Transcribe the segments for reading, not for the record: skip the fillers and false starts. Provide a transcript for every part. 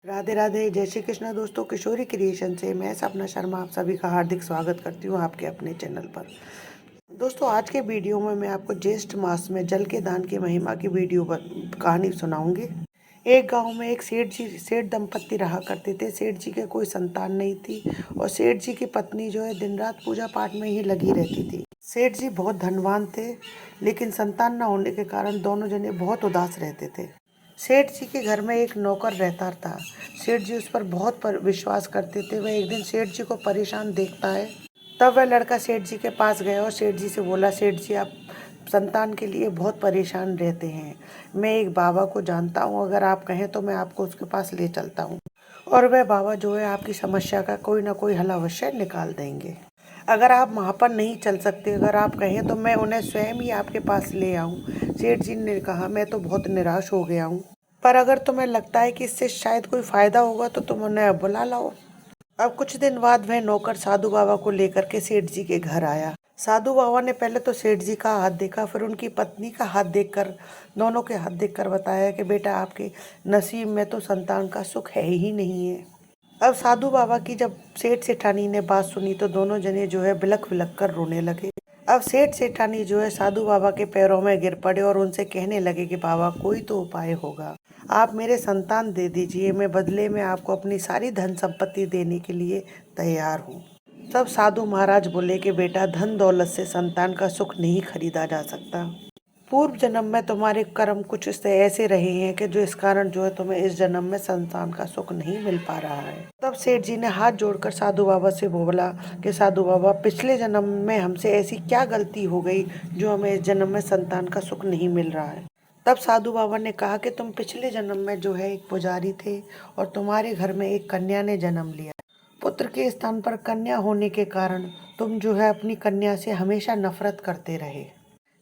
राधे राधे, जय श्री कृष्ण। दोस्तों, किशोरी क्रिएशन से मैं सपना शर्मा आप सभी का हार्दिक स्वागत करती हूँ आपके अपने चैनल पर। दोस्तों, आज के वीडियो में मैं आपको ज्येष्ठ मास में जल के दान की महिमा की कहानी सुनाऊंगी। एक गांव में एक सेठ दंपत्ति रहा करते थे। सेठ जी के कोई संतान नहीं थी और सेठ जी की पत्नी जो है दिन रात पूजा पाठ में ही लगी रहती थी। सेठ जी बहुत धनवान थे, लेकिन संतान न होने के कारण दोनों जने बहुत उदास रहते थे। सेठ जी के घर में एक नौकर रहता था। सेठ जी उस पर बहुत विश्वास करते थे। वह एक दिन सेठ जी को परेशान देखता है, तब वह लड़का सेठ जी के पास गया और सेठ जी से बोला, सेठ जी आप संतान के लिए बहुत परेशान रहते हैं। मैं एक बाबा को जानता हूँ, अगर आप कहें तो मैं आपको उसके पास ले चलता हूँ और वह बाबा जो है आपकी समस्या का कोई ना कोई हल अवश्य निकाल देंगे। अगर आप वहाँ पर नहीं चल सकते, अगर आप कहें तो मैं उन्हें स्वयं ही आपके पास ले आऊँ। सेठ जी ने कहा, मैं तो बहुत निराश हो गया हूँ, पर अगर तुम्हें लगता है कि इससे शायद कोई फायदा होगा तो तुम उन्हें बुला लाओ। अब कुछ दिन बाद वह नौकर साधु बाबा को लेकर के सेठ जी के घर आया। साधु बाबा ने पहले तो सेठ जी का हाथ देखा, फिर उनकी पत्नी का हाथ देखकर, दोनों के हाथ देखकर बताया कि बेटा, आपके नसीब में तो संतान का सुख है ही नहीं है। अब साधु बाबा की जब सेठ सेठानी ने बात सुनी तो दोनों जने जो है बिलख बिलख कर रोने लगे। अब सेठ सेठानी जो है साधु बाबा के पैरों में गिर पड़े और उनसे कहने लगे कि बाबा, कोई तो उपाय होगा, आप मेरे संतान दे दीजिए, मैं बदले में आपको अपनी सारी धन संपत्ति देने के लिए तैयार हूँ। तब साधु महाराज बोले कि बेटा, धन दौलत से संतान का सुख नहीं खरीदा जा सकता। पूर्व जन्म में तुम्हारे कर्म कुछ ऐसे रहे हैं कि जो इस कारण जो है तुम्हें इस जन्म में संतान का सुख नहीं मिल पा रहा है। तब सेठ जी ने हाथ जोड़कर साधु बाबा से बोला कि साधु बाबा, पिछले जन्म में हमसे ऐसी क्या गलती हो गई जो हमें इस जन्म में संतान का सुख नहीं मिल रहा है। तब साधु बाबा ने कहा कि तुम पिछले जन्म में जो है एक पुजारी थे और तुम्हारे घर में एक कन्या ने जन्म लिया। पुत्र के स्थान पर कन्या होने के कारण तुम जो है अपनी कन्या से हमेशा नफरत करते रहे।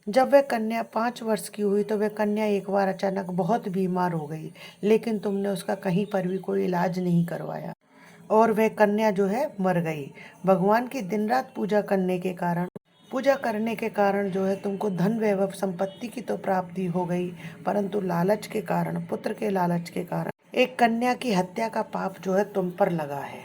जब वह कन्या 5 वर्ष की हुई तो वह कन्या एक बार अचानक बहुत बीमार हो गई, लेकिन तुमने उसका कहीं पर भी कोई इलाज नहीं करवाया और वह कन्या जो है मर गई। भगवान की दिन रात पूजा करने के कारण जो है तुमको धन वैभव संपत्ति की तो प्राप्ति हो गई, परंतु लालच के कारण, पुत्र के लालच के कारण एक कन्या की हत्या का पाप जो है तुम पर लगा है।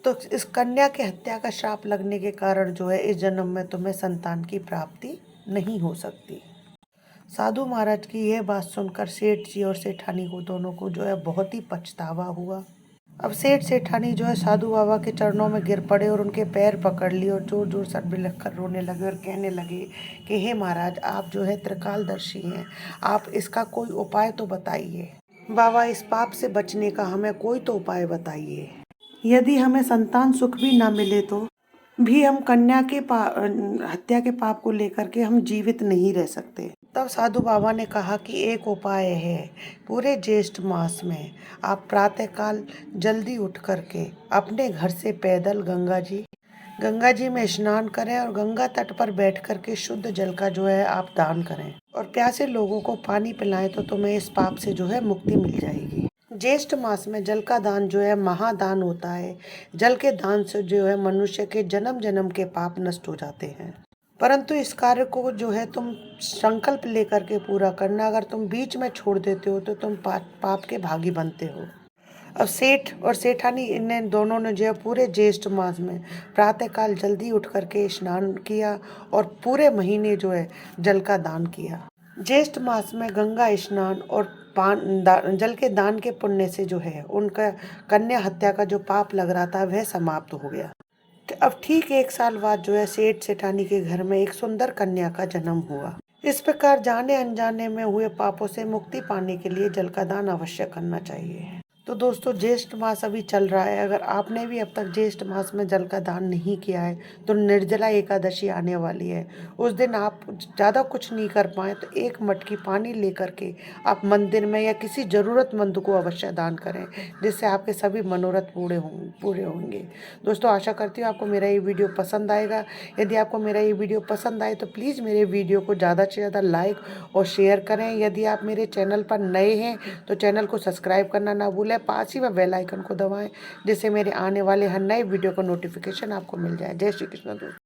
तो इस कन्या के हत्या का श्राप लगने के कारण जो है इस जन्म में तुम्हें संतान की प्राप्ति नहीं हो सकती। साधु महाराज की यह बात सुनकर सेठ जी और सेठानी को दोनों को जो है बहुत ही पछतावा हुआ। अब सेठ सेठानी जो है साधु बाबा के चरणों में गिर पड़े और उनके पैर पकड़ लिए और जोर जोर से बिलख कर रोने लगे और कहने लगे कि हे महाराज, आप जो है त्रिकालदर्शी हैं, आप इसका कोई उपाय तो बताइए। बाबा, इस पाप से बचने का हमें कोई तो उपाय बताइए। यदि हमें संतान सुख भी ना मिले तो भी हम कन्या के हत्या के पाप को लेकर के हम जीवित नहीं रह सकते। तब साधु बाबा ने कहा कि एक उपाय है। पूरे ज्येष्ठ मास में आप प्रातःकाल जल्दी उठ करके अपने घर से पैदल गंगा जी में स्नान करें और गंगा तट पर बैठ करके शुद्ध जल का जो है आप दान करें और प्यासे लोगों को पानी पिलाएं, तो तुम्हें इस पाप से जो है मुक्ति मिल जाएगी। ज्येष्ठ मास में जल का दान जो है महादान होता है। जल के दान से जो है मनुष्य के जन्म जन्म के पाप नष्ट हो जाते हैं। परंतु इस कार्य को जो है तुम संकल्प लेकर के पूरा करना। अगर तुम बीच में छोड़ देते हो तो तुम पाप के भागी बनते हो। अब सेठ और सेठानी इन दोनों ने जो है पूरे ज्येष्ठ मास में प्रातःकाल जल्दी उठ करके स्नान किया और पूरे महीने जो है जल का दान किया। ज्येष्ठ मास में गंगा स्नान और जल के दान के पुण्य से जो है उनका कन्या हत्या का जो पाप लग रहा था वह समाप्त हो गया। अब ठीक 1 साल बाद जो है सेठ सेठानी के घर में एक सुंदर कन्या का जन्म हुआ। इस प्रकार जाने अनजाने में हुए पापों से मुक्ति पाने के लिए जल का दान अवश्य करना चाहिए। तो दोस्तों, ज्येष्ठ मास अभी चल रहा है। अगर आपने भी अब तक ज्येष्ठ मास में जल का दान नहीं किया है तो निर्जला एकादशी आने वाली है। उस दिन आप ज़्यादा कुछ नहीं कर पाए तो 1 मटकी पानी लेकर के आप मंदिर में या किसी ज़रूरतमंद को अवश्य दान करें, जिससे आपके सभी मनोरथ पूरे होंगे। दोस्तों, आशा करती हूँ आपको मेरा ये वीडियो पसंद आएगा। यदि आपको मेरा ये वीडियो पसंद आए तो प्लीज़ मेरे वीडियो को ज़्यादा से ज़्यादा लाइक और शेयर करें। यदि आप मेरे चैनल पर नए हैं तो चैनल को सब्सक्राइब करना ना भूलें। पास ही में बेल आइकन को दबाएं, जिससे मेरे आने वाले हर नए वीडियो का नोटिफिकेशन आपको मिल जाए। जय श्री कृष्ण दोस्तों।